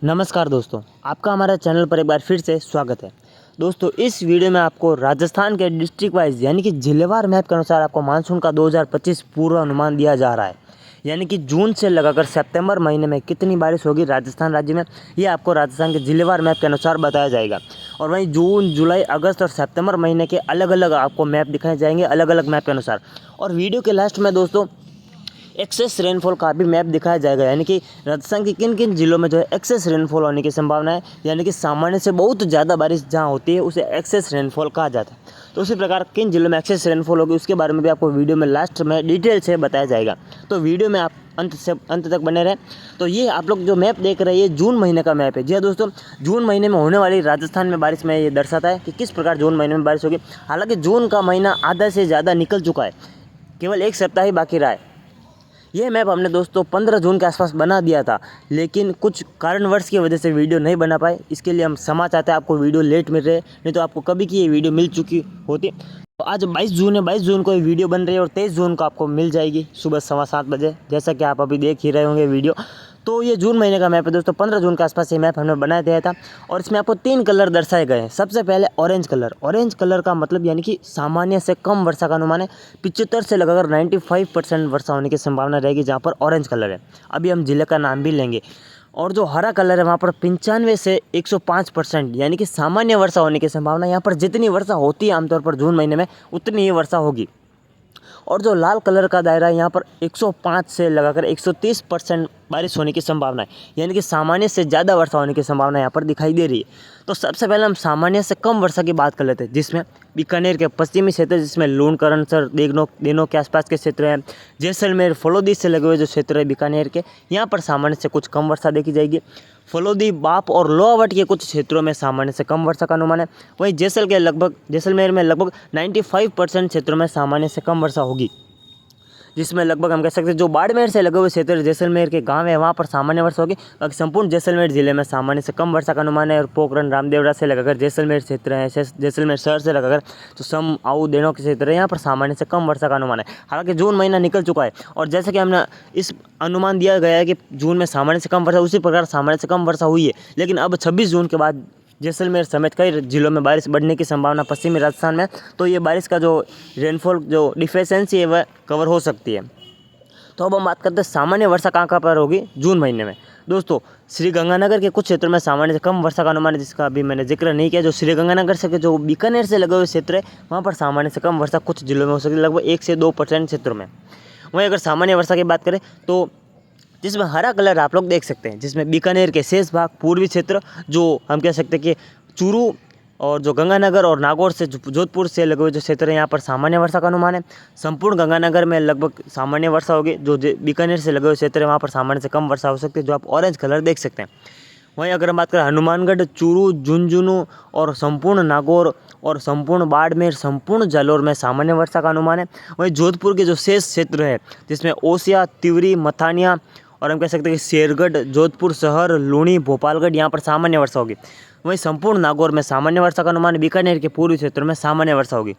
नमस्कार दोस्तों, आपका हमारे चैनल पर एक बार फिर से स्वागत है। दोस्तों, इस वीडियो में आपको राजस्थान के डिस्ट्रिक्ट वाइज यानी कि जिलेवार मैप के अनुसार आपको मानसून का 2025 पूर्वानुमान दिया जा रहा है। यानी कि जून से लगाकर सितंबर महीने में कितनी बारिश होगी राजस्थान राज्य में, ये आपको राजस्थान के जिलेवार मैप के अनुसार बताया जाएगा। और वहीं जून, जुलाई, अगस्त और सितंबर महीने के अलग अलग आपको मैप दिखाए जाएंगे अलग अलग मैप के अनुसार। और वीडियो के लास्ट में दोस्तों एक्सेस रेनफॉल का भी मैप दिखाया जाएगा, यानी कि राजस्थान के किन किन जिलों में जो है एक्सेस रेनफॉल होने की संभावना है, यानी कि सामान्य से बहुत ज़्यादा बारिश जहां होती है उसे एक्सेस रेनफॉल कहा जाता है। तो उसी प्रकार किन जिलों में एक्सेस रेनफॉल होगी उसके बारे में भी आपको वीडियो में लास्ट में डिटेल से बताया जाएगा। तो वीडियो में आप अंत तक बने रहें। तो ये आप लोग जो मैप देख रहे हैं ये जून महीने का मैप है। जी हाँ दोस्तों, जून महीने में होने वाली राजस्थान में बारिश में ये दर्शाता है कि किस प्रकार जून महीने में बारिश होगी। हालांकि जून का महीना आधा से ज़्यादा निकल चुका है, केवल एक सप्ताह ही बाकी रहा है। ये मैप हमने दोस्तों 15 जून के आसपास बना दिया था, लेकिन कुछ कारणवश की वजह से वीडियो नहीं बना पाए। इसके लिए हम क्षमा चाहते हैं, आपको वीडियो लेट मिल रहे, नहीं तो आपको कभी की ये वीडियो मिल चुकी होती। तो आज 22 जून है, 22 जून को ये वीडियो बन रही है और 23 जून को आपको मिल जाएगी सुबह 7:15 बजे, जैसा कि आप अभी देख ही रहे होंगे वीडियो। तो ये जून महीने का मैप है दोस्तों। 15 जून के आसपास ये मैप हमने बनाया दिया था और इसमें आपको 3 कलर दर्शाए गए हैं। सबसे पहले ऑरेंज कलर। ऑरेंज कलर का मतलब यानी कि सामान्य से कम वर्षा का अनुमान है। 75 से लगाकर 95% वर्षा होने की संभावना रहेगी जहाँ पर ऑरेंज कलर है। अभी हम जिले का नाम भी लेंगे। और जो हरा कलर है वहाँ पर 95 से 105% यानी कि सामान्य वर्षा होने की संभावना। यहाँ पर जितनी वर्षा होती है आमतौर पर जून महीने में उतनी ही वर्षा होगी। और जो लाल कलर का दायरा है यहाँ पर 105 से लगाकर 130% बारिश होने की संभावना है, यानी कि सामान्य से ज़्यादा वर्षा होने की संभावना यहाँ पर दिखाई दे रही है। तो सबसे पहले हम सामान्य से कम वर्षा की बात कर लेते हैं, जिसमें बीकानेर के पश्चिमी क्षेत्र, जिसमें लूणकरणसर, देनो के आसपास के क्षेत्र हैं, जैसलमेर, फलोदी से लगे हुए जो क्षेत्र है बीकानेर के, यहाँ पर सामान्य से कुछ कम वर्षा देखी जाएगी। फलोदी, बाप और लोहावट के कुछ क्षेत्रों में सामान्य से कम वर्षा का अनुमान है। वहीं जैसलमेर में लगभग 95% क्षेत्रों में सामान्य से कम वर्षा होगी, जिसमें लगभग हम कह सकते हैं जो बाड़मेर से लगे हुए क्षेत्र जैसलमेर के गांव है वहाँ पर सामान्य वर्षा होगी। बाकी संपूर्ण जैसलमेर जिले में सामान्य से कम वर्षा का अनुमान है। और पोखरण, रामदेवरा से लगाकर जैसलमेर क्षेत्र है, जैसलमेर शहर से लगाकर तो सम, आऊ, देनो के क्षेत्र है, यहाँ पर सामान्य से कम वर्षा का अनुमान है। हालांकि जून महीना निकल चुका है और जैसे कि हमने इस अनुमान दिया गया है कि जून में सामान्य से कम वर्षा, उसी प्रकार सामान्य से कम वर्षा हुई है। लेकिन अब 26 जून के बाद जैसलमेर समेत कई जिलों में बारिश बढ़ने की संभावना पश्चिमी राजस्थान में। तो ये बारिश का जो रेनफॉल जो डिफिशियंसी है वह कवर हो सकती है। तो अब हम बात करते हैं सामान्य वर्षा कहाँ पर होगी जून महीने में। दोस्तों, श्री गंगानगर के कुछ क्षेत्रों में सामान्य से कम वर्षा का अनुमान है, जिसका अभी मैंने जिक्र नहीं किया। जो श्री गंगानगर से जो बीकानेर से लगे हुए क्षेत्र है वहाँ पर सामान्य से कम वर्षा कुछ जिलों में हो सकती है, लगभग 1 से 2% क्षेत्रों में। वहीं अगर सामान्य वर्षा की बात करें तो जिसमें हरा कलर आप लोग देख सकते हैं, जिसमें बीकानेर के शेष भाग, पूर्वी क्षेत्र, जो हम कह सकते हैं कि चूरू और जो गंगानगर और नागौर से जोधपुर से लगे हुए जो क्षेत्र है यहाँ पर सामान्य वर्षा का अनुमान है। संपूर्ण गंगानगर में लगभग सामान्य वर्षा होगी। जो बीकानेर से लगे हुए क्षेत्र है वहाँ पर सामान्य से कम वर्षा हो सकती है, जो आप ऑरेंज कलर देख सकते हैं। वहीं अगर हम बात करें हनुमानगढ़, चूरू, झुंझुनू और संपूर्ण नागौर और संपूर्ण बाड़मेर, संपूर्ण जालौर में सामान्य वर्षा का अनुमान है। वहीं जोधपुर के जो शेष क्षेत्र है, जिसमें ओसिया, तिवरी, मथानिया और हम कह सकते हैं कि शेरगढ़, जोधपुर शहर, लूणी, भोपालगढ़, यहाँ पर सामान्य वर्षा होगी। वहीं संपूर्ण नागौर में सामान्य वर्षा का अनुमान, बीकानेर के पूर्वी क्षेत्रों में सामान्य वर्षा होगी।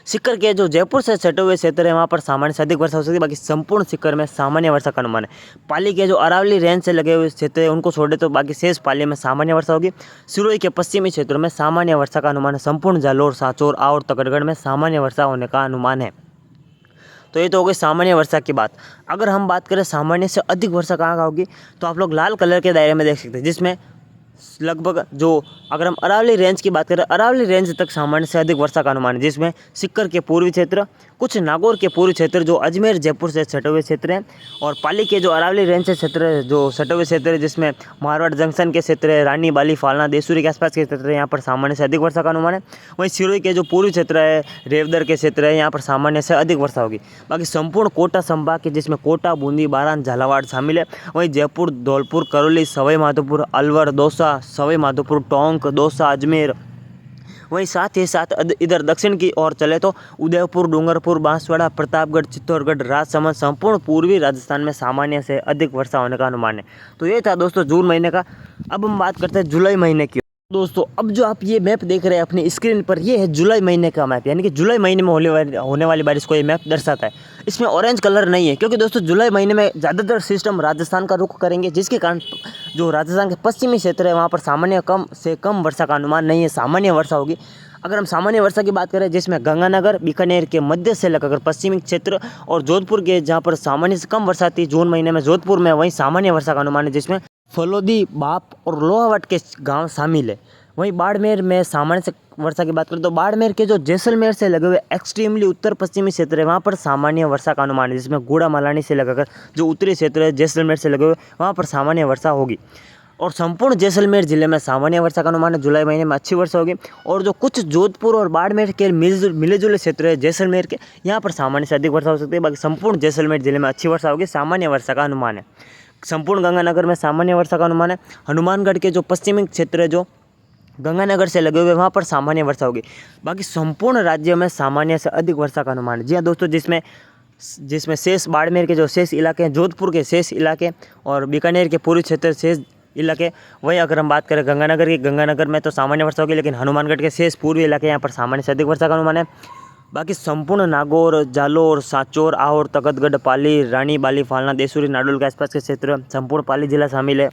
सीकर के जो जयपुर से सटे हुए क्षेत्र है वहाँ पर सामान्य से अधिक वर्षा हो सकती है। बाकी संपूर्ण सीकर में सामान्य वर्षा का अनुमान है। पाली के जो अरावली रेंज से लगे हुए क्षेत्र है उनको छोड़े तो बाकी शेष पाली में सामान्य वर्षा होगी। सिरोही के पश्चिमी क्षेत्रों में सामान्य वर्षा का अनुमान है। संपूर्ण जालौर, सांचौर और तकड़गढ़ में सामान्य वर्षा होने का अनुमान है। तो ये तो हो गई सामान्य वर्षा की बात। अगर हम बात करें सामान्य से अधिक वर्षा कहाँ होगी, तो आप लोग लाल कलर के दायरे में देख सकते हैं, जिसमें लगभग जो अगर हम अरावली रेंज की बात करें, अरावली रेंज तक सामान्य से अधिक वर्षा का अनुमान है, जिसमें सीकर के पूर्वी क्षेत्र, कुछ नागौर के पूर्वी क्षेत्र जो अजमेर, जयपुर से सटे हुए क्षेत्र हैं, और पाली के जो अरावली रेंज से क्षेत्र है जो सटे हुए क्षेत्र है, जिसमें मारवाड़ जंक्शन के क्षेत्र है, रानी, बाली, फालना, देसूरी के आसपास के क्षेत्र है, यहाँ पर सामान्य से अधिक वर्षा का अनुमान है। वहीं सिरोही के जो पूर्वी क्षेत्र है, रेवदर के क्षेत्र है, यहाँ पर सामान्य से अधिक वर्षा होगी। बाकी संपूर्ण कोटा संभाग के, जिसमें कोटा, बूंदी, बारान, झालावाड़ शामिल है। वहीं जयपुर, धौलपुर, करौली, सवाई माधोपुर, अलवर, दौसा, सवाई माधोपुर, टोंक, दौसा, अजमेर। वहीं साथ ही साथ इधर दक्षिण की ओर चले तो उदयपुर, डूंगरपुर, बांसवाड़ा, प्रतापगढ़, चित्तौड़गढ़, राजसमंद, संपूर्ण पूर्वी राजस्थान में सामान्य से अधिक वर्षा होने का अनुमान है। तो ये था दोस्तों जून महीने का। अब हम बात करते हैं जुलाई महीने की। दोस्तों अब जो आप ये मैप देख रहे हैं अपनी स्क्रीन पर, ये है जुलाई महीने का मैप, यानी कि जुलाई महीने में होने वाली बारिश को ये मैप दर्शाता है। इसमें ऑरेंज कलर नहीं है क्योंकि दोस्तों जुलाई महीने में ज़्यादातर सिस्टम राजस्थान का रुख करेंगे, जिसके कारण जो राजस्थान के पश्चिमी क्षेत्र है वहाँ पर सामान्य कम से कम वर्षा का अनुमान नहीं है, सामान्य वर्षा होगी। अगर हम सामान्य वर्षा की बात करें जिसमें गंगानगर बीकानेर के मध्य से लेकर पश्चिमी क्षेत्र और जोधपुर के जहाँ पर सामान्य से कम वर्षा थी जून महीने में जोधपुर में, वहीं सामान्य वर्षा का अनुमान है जिसमें फलोदी, बाप और लोहावट के गांव शामिल है। वहीं बाड़मेर में सामान्य से वर्षा की बात करें तो बाड़मेर के जो जैसलमेर से लगे हुए एक्सट्रीमली उत्तर पश्चिमी क्षेत्र है वहाँ पर सामान्य वर्षा का अनुमान है, जिसमें गुड़ा मलानी से लगाकर जो उत्तरी क्षेत्र है जैसलमेर से लगे हुए वहाँ पर सामान्य वर्षा होगी। और संपूर्ण जैसलमेर जिले में सामान्य वर्षा का अनुमान है, जुलाई महीने में अच्छी वर्षा होगी। और जो कुछ जोधपुर और बाड़मेर के मिले जुले क्षेत्र है जैसलमेर के, यहाँ पर सामान्य से अधिक वर्षा हो सकती है। बाकी संपूर्ण जैसलमेर जिले में अच्छी वर्षा होगी, सामान्य वर्षा का अनुमान है। संपूर्ण गंगानगर में सामान्य वर्षा का अनुमान है। हनुमानगढ़ के जो पश्चिमी क्षेत्र है जो गंगानगर से लगे हुए वहाँ पर सामान्य वर्षा होगी। बाकी संपूर्ण राज्य में सामान्य से अधिक वर्षा का अनुमान है। जी हाँ दोस्तों, जिसमें शेष बाड़मेर के जो शेष इलाके हैं, जोधपुर के शेष इलाके और बीकानेर के पूर्वी क्षेत्र शेष इलाके, वहीं अगर हम बात करें गंगानगर में तो सामान्य वर्षा होगी, लेकिन हनुमानगढ़ के शेष पूर्वी इलाके यहाँ पर सामान्य से अधिक वर्षा का अनुमान है। बाकी संपूर्ण नागौर, जालोर, सांचौर, आहोर, तखतगढ़, पाली, रानी, बाली, फालना, देसूरी, नाडोल के आसपास के क्षेत्र संपूर्ण पाली जिला शामिल है।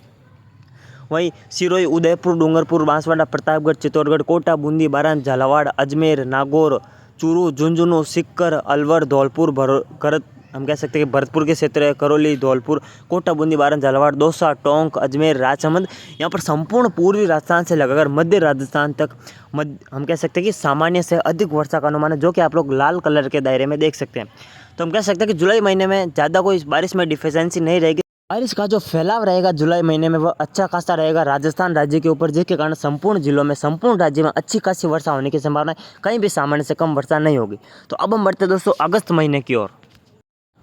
वहीं सिरोही, उदयपुर, डूंगरपुर, बांसवाड़ा, प्रतापगढ़, चित्तौड़गढ़, कोटा, बूंदी, बारान, झालावाड़, अजमेर, नागौर, चूरू, झुंझुनू, सिक्कर, अलवर, धौलपुर, हम कह सकते हैं कि भरतपुर के क्षेत्र है, करौली, धौलपुर, कोटा, बूंदी, बारान, झालावाड़, दौसा, टोंक, अजमेर, राजसमंद, यहाँ पर संपूर्ण पूर्वी राजस्थान से लगाकर मध्य राजस्थान तक हम कह सकते हैं कि सामान्य से अधिक वर्षा का अनुमान है, जो कि आप लोग लाल कलर के दायरे में देख सकते हैं। तो हम कह सकते हैं कि जुलाई महीने में ज़्यादा कोई बारिश में डिफिशेंसी नहीं रहेगी। बारिश का जो फैलाव रहेगा जुलाई महीने में वह अच्छा खासा रहेगा राजस्थान राज्य के ऊपर, जिसके कारण संपूर्ण जिलों में, संपूर्ण राज्य में अच्छी खासी वर्षा होने की संभावना है, कहीं भी सामान्य से कम वर्षा नहीं होगी। तो अब हम बढ़ते दोस्तों अगस्त महीने की ओर।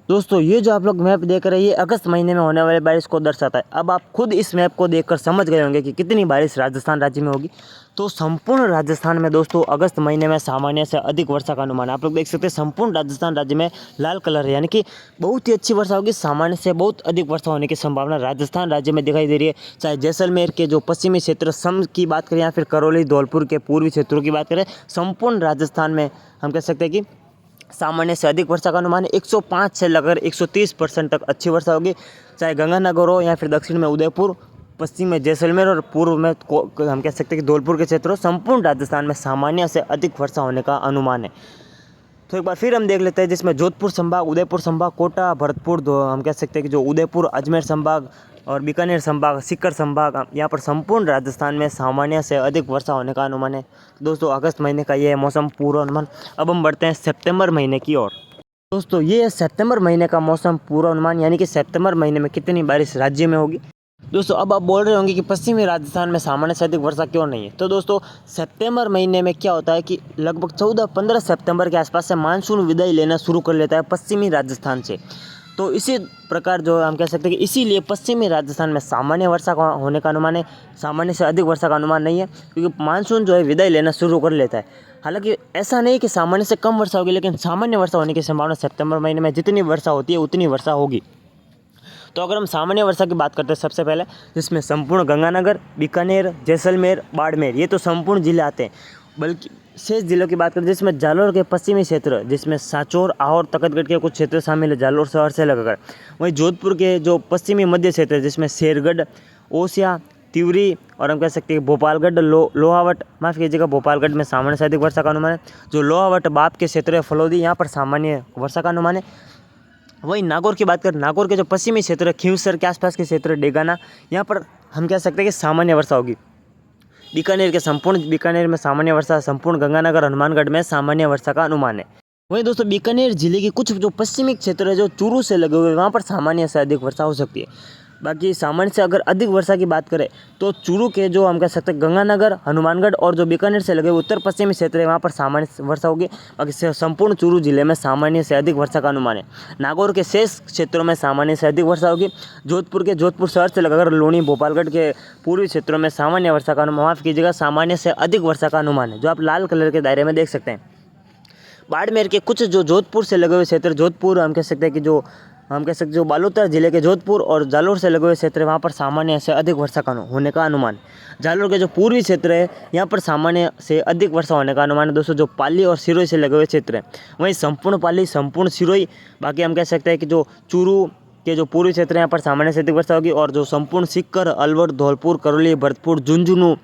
दोस्तों ये जो आप लोग मैप देख रहे हैं ये अगस्त महीने में होने वाली बारिश को दर्शाता है। अब आप खुद इस मैप को देखकर समझ गए होंगे कि कितनी बारिश राजस्थान राज्य में होगी। तो संपूर्ण राजस्थान में दोस्तों अगस्त महीने में सामान्य से अधिक वर्षा का अनुमान है। आप लोग देख सकते हैं संपूर्ण राजस्थान राज्य में लाल कलर है, यानी कि बहुत ही अच्छी वर्षा होगी, सामान्य से बहुत अधिक वर्षा होने की संभावना राजस्थान राज्य में दिखाई दे रही है। चाहे जैसलमेर के जो पश्चिमी क्षेत्र सम की बात करें या फिर करौली, धौलपुर के पूर्वी क्षेत्रों की बात करें, संपूर्ण राजस्थान में हम कह सकते हैं कि सामान्य से अधिक वर्षा का अनुमान है। 105 से लगकर 130% तक अच्छी वर्षा होगी। चाहे गंगानगर हो या फिर दक्षिण में उदयपुर, पश्चिम में जैसलमेर और पूर्व में हम कह सकते हैं कि धौलपुर के क्षेत्र हो, संपूर्ण राजस्थान में सामान्य से अधिक वर्षा होने का अनुमान है। तो एक बार फिर हम देख लेते हैं जिसमें जोधपुर संभाग, उदयपुर संभाग, कोटा, भरतपुर, हम कह सकते हैं कि जो उदयपुर, अजमेर संभाग और बीकानेर संभाग, सीकर संभाग, यहाँ पर संपूर्ण राजस्थान में सामान्य से अधिक वर्षा होने का अनुमान है। दोस्तों अगस्त महीने का ये है मौसम पूर्वानुमान। अब हम बढ़ते हैं सितंबर महीने की ओर। दोस्तों ये है सितंबर महीने का मौसम पूर्वानुमान, यानी कि सितंबर महीने में कितनी बारिश राज्य में होगी। दोस्तों अब आप बोल रहे होंगे कि पश्चिमी राजस्थान में सामान्य से अधिक वर्षा क्यों नहीं है। तो दोस्तों सितंबर महीने में क्या होता है कि लगभग 14-15 सितंबर के आसपास से मानसून विदाई लेना शुरू कर लेता है पश्चिमी राजस्थान से। तो इसी प्रकार जो हम कह सकते हैं कि इसीलिए पश्चिमी राजस्थान में सामान्य वर्षा का होने का अनुमान है, सामान्य से अधिक वर्षा का अनुमान नहीं है, क्योंकि मानसून जो है विदाई लेना शुरू कर लेता है। हालांकि ऐसा नहीं कि सामान्य से कम वर्षा होगी, लेकिन सामान्य वर्षा होने की संभावना सितंबर महीने में जितनी वर्षा होती है उतनी वर्षा होगी। तो अगर हम सामान्य वर्षा की बात करते हैं सबसे पहले, जिसमें संपूर्ण गंगानगर, बीकानेर, जैसलमेर, बाड़मेर, ये तो संपूर्ण जिले आते हैं। बल्कि शेष जिलों की बात करें जिसमें जालोर के पश्चिमी क्षेत्र, जिसमें सांचौर, आहोर, तखतगढ़ के कुछ क्षेत्र शामिल है जालोर शहर से लगकर। वहीं जोधपुर के जो पश्चिमी मध्य क्षेत्र जिसमें शेरगढ़, ओसिया, तिवरी और हम कह सकते हैं भोपालगढ़, लोहावट, माफ़ कीजिएगा भोपालगढ़ में सामान्य से अधिक वर्षा का अनुमान है। जो लोहावट बाप के क्षेत्र है, फलोदी, यहाँ पर सामान्य वर्षा का अनुमान है। वहीं नागौर की बात करें, नागौर के जो पश्चिमी क्षेत्र खींवसर के आसपास के क्षेत्र डेगाना, यहाँ पर हम कह सकते हैं कि सामान्य वर्षा होगी। बीकानेर में सामान्य वर्षा, संपूर्ण गंगानगर, हनुमानगढ़ में सामान्य वर्षा का अनुमान है। वहीं दोस्तों बीकानेर जिले के कुछ जो पश्चिमी क्षेत्र है जो चूरू से लगे हुए, वहाँ पर सामान्य से अधिक वर्षा हो सकती है। बाकी सामान्य से अगर अधिक वर्षा की बात करें तो चूरू के जो हम कह सकते हैं गंगानगर, हनुमानगढ़ और जो बीकानेर से लगे उत्तर पश्चिमी क्षेत्र है वहाँ पर सामान्य वर्षा होगी। बाकी संपूर्ण चूरू जिले में सामान्य से अधिक वर्षा का अनुमान है। नागौर के शेष क्षेत्रों में सामान्य से अधिक वर्षा होगी। जोधपुर शहर से लगाकर लोनी, भोपालगढ़ के पूर्वी क्षेत्रों में सामान्य वर्षा का अनुमान, माफ़ कीजिएगा सामान्य से अधिक वर्षा का अनुमान है, जो आप लाल कलर के दायरे में देख सकते हैं। बाड़मेर के कुछ जो जोधपुर से लगे हुए क्षेत्र, जोधपुर हम कह सकते हैं कि जो हम कह सकते हैं जो बालोतर जिले के जोधपुर और जालोर से लगे हुए क्षेत्र है वहाँ पर सामान्य से अधिक वर्षा का होने का अनुमान। जालोर के जो पूर्वी क्षेत्र है यहाँ पर सामान्य से अधिक वर्षा होने का अनुमान है दोस्तों। जो पाली और सिरोही से लगे हुए क्षेत्र है वहीं संपूर्ण पाली, संपूर्ण सिरोही, बाकी हम कह सकते हैं कि जो चूरू के जो पूर्वी क्षेत्र है यहाँ पर सामान्य से अधिक वर्षा होगी। और जो संपूर्ण सीकर, अलवर, धौलपुर, करौली, भरतपुर, झुंझुनू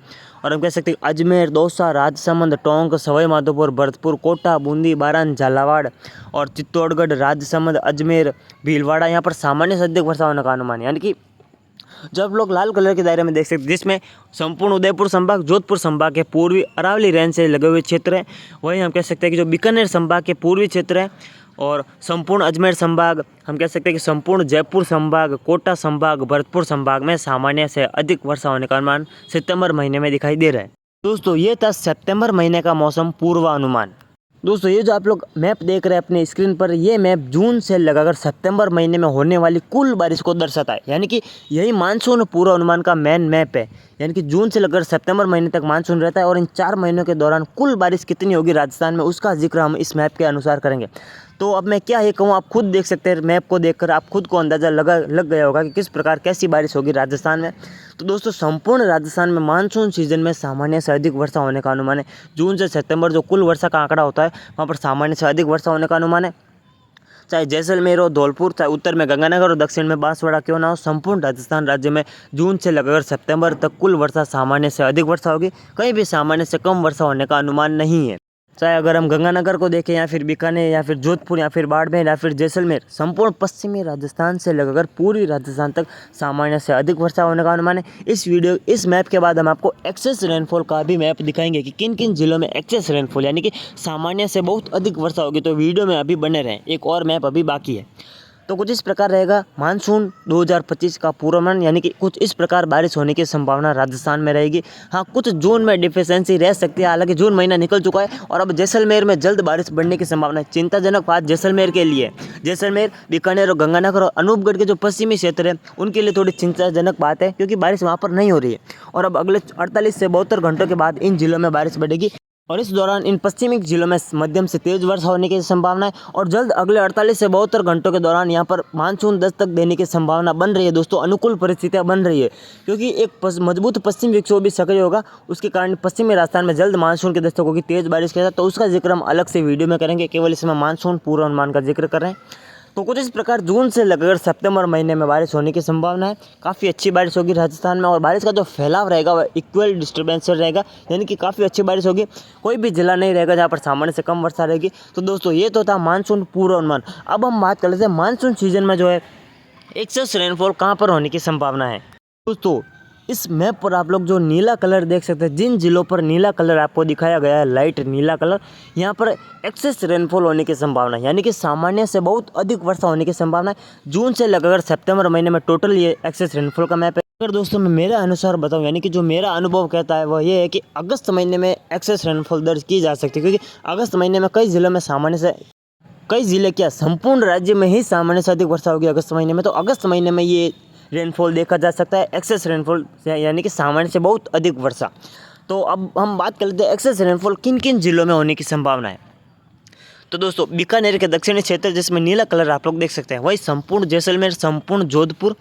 और हम कह सकते हैं अजमेर, दौसा, राजसमंद, टोंक, सवाई माधोपुर, भरतपुर, कोटा, बूंदी, बारान, झालावाड़ और चित्तौड़गढ़, राजसमंद, अजमेर, भीलवाड़ा यहाँ पर सामान्य से अधिक वर्षा होने का अनुमान है। यानी कि जब लोग लाल कलर के दायरे में देख सकते हैं जिसमें संपूर्ण उदयपुर संभाग, जोधपुर संभाग के पूर्वी अरावली रेंज से लगे हुए क्षेत्र है, वहीं हम कह सकते हैं कि जो बीकानेर संभाग के पूर्वी क्षेत्र है और संपूर्ण अजमेर संभाग, हम कह सकते हैं कि संपूर्ण जयपुर संभाग, कोटा संभाग, भरतपुर संभाग में सामान्य से अधिक वर्षा होने का अनुमान सितंबर महीने में दिखाई दे रहा है। दोस्तों ये था सितंबर महीने का मौसम पूर्वानुमान। दोस्तों ये जो आप लोग मैप देख रहे हैं अपने स्क्रीन पर, ये मैप जून से लगाकर सितंबर महीने में होने वाली कुल बारिश को दर्शाता है। यानी कि यही मानसून पूर्वानुमान का मेन मैप है। यानी कि जून से लेकर सितंबर महीने तक मानसून रहता है और इन 4 महीनों के दौरान कुल बारिश कितनी होगी राजस्थान में उसका जिक्र हम इस मैप के अनुसार करेंगे। तो अब मैं क्या ये कहूँ, आप खुद देख सकते हैं मैप को देखकर आप खुद को अंदाज़ा लग गया होगा कि किस प्रकार कैसी बारिश होगी राजस्थान में। तो दोस्तों संपूर्ण राजस्थान में मानसून सीजन में सामान्य से अधिक वर्षा होने का अनुमान है। जून से सितंबर जो कुल वर्षा का आंकड़ा होता है वहाँ पर सामान्य से अधिक वर्षा होने का अनुमान है। चाहे जैसलमेर हो, धौलपुर, चाहे उत्तर में गंगानगर और दक्षिण में बांसवाड़ा क्यों ना हो, संपूर्ण राजस्थान राज्य में जून से लेकर सितंबर तक कुल वर्षा सामान्य से अधिक वर्षा होगी। कहीं भी सामान्य से कम वर्षा होने का अनुमान नहीं है। चाहे अगर हम गंगानगर को देखें या फिर बीकानेर या फिर जोधपुर या फिर बाड़मेर या फिर जैसलमेर, संपूर्ण पश्चिमी राजस्थान से लेकर पूर्वी राजस्थान तक सामान्य से अधिक वर्षा होने का अनुमान है। इस मैप के बाद हम आपको एक्सेस रेनफॉल का भी मैप दिखाएंगे कि किन किन जिलों में एक्सेस रेनफॉल यानी कि सामान्य से बहुत अधिक वर्षा होगी। तो वीडियो में अभी बने रहें, एक और मैप अभी बाकी है। तो कुछ इस प्रकार रहेगा मानसून 2025 का पूर्वानुमान, यानी कि कुछ इस प्रकार बारिश होने की संभावना राजस्थान में रहेगी। हाँ, कुछ जून में डिफिशेंसी रह सकती है, हालांकि जून महीना निकल चुका है और अब जैसलमेर में जल्द बारिश बढ़ने की संभावना है। चिंताजनक बात जैसलमेर के लिए, जैसलमेर, बीकानेर और गंगानगर और अनूपगढ़ के जो पश्चिमी क्षेत्र है उनके लिए थोड़ी चिंताजनक बात है, क्योंकि बारिश वहाँ पर नहीं हो रही है और अब अगले 48 से 72 घंटों के बाद इन जिलों में बारिश बढ़ेगी और इस दौरान इन पश्चिमी जिलों में मध्यम से तेज वर्षा होने की संभावना है और जल्द अगले 48 से 72 घंटों के दौरान यहाँ पर मानसून दस्तक देने की संभावना बन रही है। दोस्तों अनुकूल परिस्थितियाँ बन रही है, क्योंकि एक मजबूत पश्चिम विक्षोभ भी सक्रिय होगा, उसके कारण पश्चिमी राजस्थान में जल्द मानसून की दस्तक होगी तेज बारिश के साथ। तो उसका जिक्र हम अलग से वीडियो में करेंगे, केवल इसमें मानसून पूर्वानुमान का जिक्र कर रहे हैं। तो कुछ इस प्रकार जून से लगकर सितंबर महीने में बारिश होने की संभावना है। काफ़ी अच्छी बारिश होगी राजस्थान में और बारिश का जो फैलाव रहेगा वह इक्वल डिस्टर्बेंस रहेगा, यानी कि काफ़ी अच्छी बारिश होगी। कोई भी जिला नहीं रहेगा जहाँ पर सामान्य से कम वर्षा रहेगी। तो दोस्तों ये तो था मानसून पूर्वानुमान। अब हम बात कर लेते हैं मानसून सीजन में जो है एक्सेस रेनफॉल कहाँ पर होने की संभावना है। दोस्तों इस मैप पर आप लोग जो नीला कलर देख सकते हैं, जिन जिलों पर नीला कलर आपको दिखाया गया है, लाइट नीला कलर, यहाँ पर एक्सेस रेनफॉल होने की संभावना है, यानी कि सामान्य से बहुत अधिक वर्षा होने की संभावना है। जून से लगकर सितंबर महीने में टोटल ये एक्सेस रेनफॉल का मैप है। अगर दोस्तों मैं मेरा अनुसार बताऊं, यानी कि जो मेरा अनुभव कहता है वह ये है कि अगस्त महीने में एक्सेस रेनफॉल दर्ज की जा सकती है, क्योंकि अगस्त महीने में कई जिलों में सामान्य से कई जिले क्या संपूर्ण राज्य में ही सामान्य से अधिक वर्षा होगी अगस्त महीने में। तो अगस्त महीने में ये रेनफॉल देखा जा सकता है, एक्सेस रेनफॉल यानी कि सामान्य से बहुत अधिक वर्षा। तो अब हम बात कर लेते हैं एक्सेस रेनफॉल किन किन जिलों में होने की संभावना है। तो दोस्तों बीकानेर के दक्षिणी क्षेत्र जिसमें नीला कलर आप लोग देख सकते हैं, वही संपूर्ण जैसलमेर, संपूर्ण जोधपुर,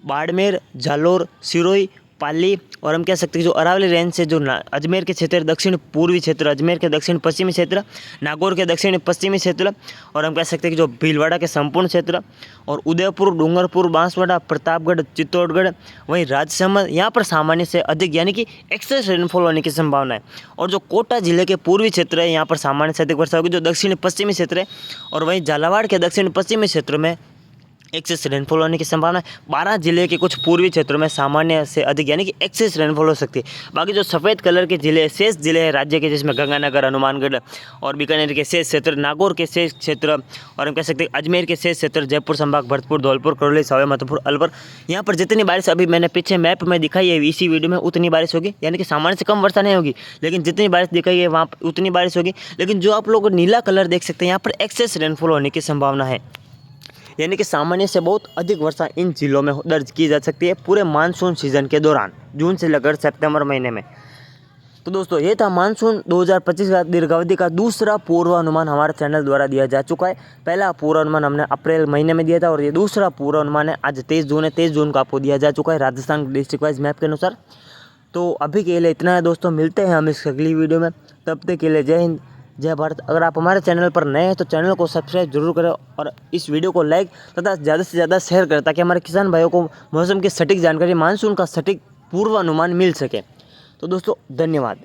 बाड़मेर, जालोर, सिरोही, पाली और हम कह सकते हैं जो अरावली रेंज से जो अजमेर के क्षेत्र, दक्षिण पूर्वी क्षेत्र, अजमेर के दक्षिण पश्चिमी क्षेत्र, नागौर के दक्षिण पश्चिमी क्षेत्र और हम कह सकते हैं कि जो भीलवाड़ा के संपूर्ण क्षेत्र और उदयपुर, डूंगरपुर, बांसवाड़ा, प्रतापगढ़, चित्तौड़गढ़, वहीं राजसमंद, यहाँ पर सामान्य से अधिक यानी कि एक्सेस रेनफॉल होने की संभावना है। और जो कोटा जिले के पूर्वी क्षेत्र है यहाँ पर सामान्य से अधिक वर्षा होगी, जो दक्षिण पश्चिमी क्षेत्र है, और वहीं झालावाड़ के दक्षिण पश्चिमी क्षेत्र में एक्सेस रेनफॉल होने की संभावना है। 12 जिले के कुछ पूर्वी क्षेत्रों में सामान्य से अधिक यानी कि एक्सेस रेनफॉल हो सकती है। बाकी जो सफ़ेद कलर के जिले शेष जिले हैं राज्य के, जिसमें गंगानगर, हनुमानगढ़ और बीकानेर के शेष क्षेत्र, नागौर के शेष क्षेत्र और हम कह सकते हैं अजमेर के शेष क्षेत्र, जयपुर संभाग, भरतपुर, धौलपुर, करौली, सवाई माधोपुर, अलवर, यहाँ पर जितनी बारिश अभी मैंने पीछे मैप में दिखाई है इसी वीडियो में उतनी बारिश होगी, यानी कि सामान्य से कम वर्षा नहीं होगी, लेकिन जितनी बारिश दिखाई है वहाँ उतनी बारिश होगी। लेकिन जो आप लोग नीला कलर देख सकते हैं यहाँ पर एक्सेस रेनफॉल होने की संभावना है, यानी कि सामान्य से बहुत अधिक वर्षा इन जिलों में दर्ज की जा सकती है पूरे मानसून सीजन के दौरान, जून से लेकर सितंबर महीने में। तो दोस्तों ये था मानसून 2025 का दीर्घावधि का दूसरा पूर्वानुमान हमारे चैनल द्वारा दिया जा चुका है। पहला पूर्वानुमान हमने अप्रैल महीने में दिया था और ये दूसरा पूर्वानुमान है आज 23 जून है। 23 जून को आपको दिया जा चुका है राजस्थान डिस्ट्रिक्ट वाइज मैप के अनुसार। तो अभी के लिए इतना है दोस्तों, मिलते हैं हम इस अगली वीडियो में। तब तक के लिए जय हिंद जय भारत। अगर आप हमारे चैनल पर नए हैं तो चैनल को सब्सक्राइब जरूर करें और इस वीडियो को लाइक तथा ज़्यादा से ज़्यादा शेयर करें ताकि हमारे किसान भाइयों को मौसम की सटीक जानकारी, मानसून का सटीक पूर्वानुमान मिल सके। तो दोस्तों धन्यवाद।